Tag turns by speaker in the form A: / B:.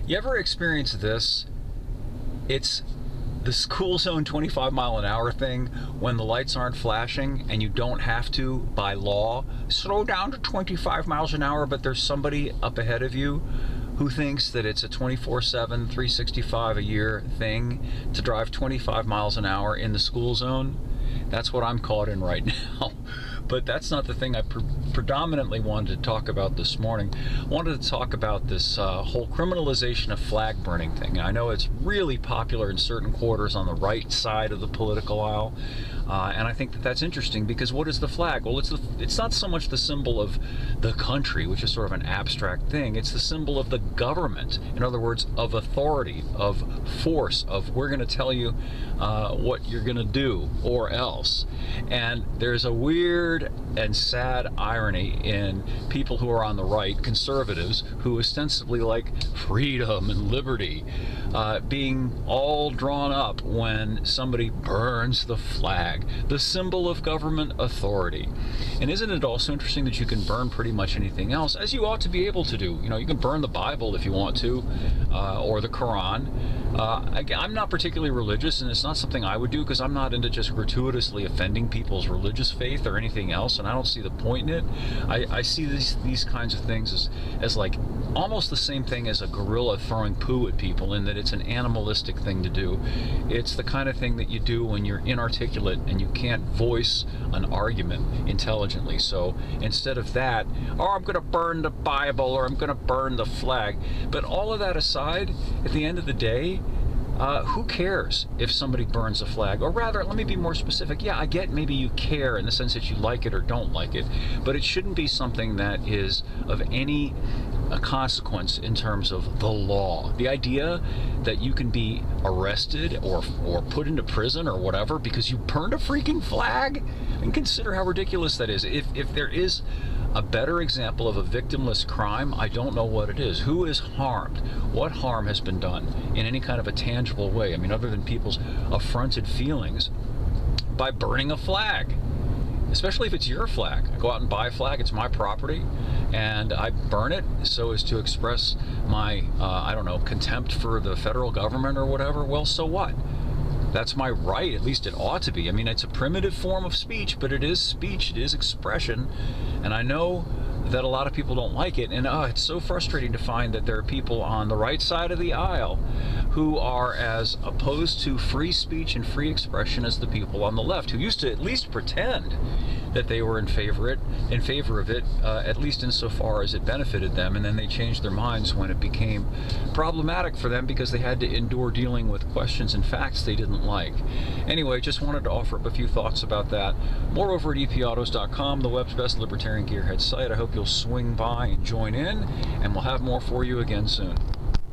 A: You ever experience this? It's the school zone 25-mile-an-hour thing when the lights aren't flashing and you don't have to, by law, slow down to 25 miles an hour, but there's somebody up ahead of you who thinks that it's a 24/7, 365 a year thing to drive 25 miles an hour in the school zone. That's what I'm caught in right now. But that's not the thing I predominantly wanted to talk about this morning. I wanted to talk about this whole criminalization of flag burning thing. I know it's really popular in certain quarters on the right side of the political aisle, and I think that that's interesting because what is the flag? Well, it's not so much the symbol of the country, which is sort of an abstract thing. It's the symbol of the government. In other words, of authority, of force, of we're going to tell you what you're going to do or else. And there's a weird and sad irony in people who are on the right, conservatives, who ostensibly like freedom and liberty, being all drawn up when somebody burns the flag, the symbol of government authority. And isn't it also interesting that you can burn pretty much anything else, as you ought to be able to do? You know, you can burn the Bible if you want to, or the Quran. I'm not particularly religious, and it's not something I would do because I'm not into just gratuitously offending people's religious faith or anything else, and I don't see the point in it. I see these kinds of things as like almost the same thing as a gorilla throwing poo at people, in that it's an animalistic thing to do. It's the kind of thing that you do when you're inarticulate and you can't voice an argument intelligently. So instead of that, oh, I'm going to burn the Bible or I'm going to burn the flag. But all of that aside, at the end of the day, who cares if somebody burns a flag? Or rather, let me be more specific. Yeah, I get maybe you care in the sense that you like it or don't like it, but it shouldn't be something that is of any consequence in terms of the law. The idea that you can be arrested or put into prison or whatever because you burned a freaking flag, and consider how ridiculous that is. If there is a better example of a victimless crime, I don't know what it is. Who is harmed? What harm has been done in any kind of a tangible way? I mean, other than people's affronted feelings by burning a flag, especially if it's your flag. I go out and buy a flag, it's my property, and I burn it so as to express my, I don't know, contempt for the federal government or whatever. Well, so what? That's my right, at least it ought to be. I mean, it's a primitive form of speech, but it is speech, it is expression, and I know that a lot of people don't like it, and it's so frustrating to find that there are people on the right side of the aisle who are as opposed to free speech and free expression as the people on the left, who used to at least pretend that they were in favor of it, at least insofar as it benefited them, and then they changed their minds when it became problematic for them because they had to endure dealing with questions and facts they didn't like. Anyway, just wanted to offer up a few thoughts about that. More over at epautos.com, the web's best libertarian gearhead site. I hope you'll swing by and join in, and we'll have more for you again soon.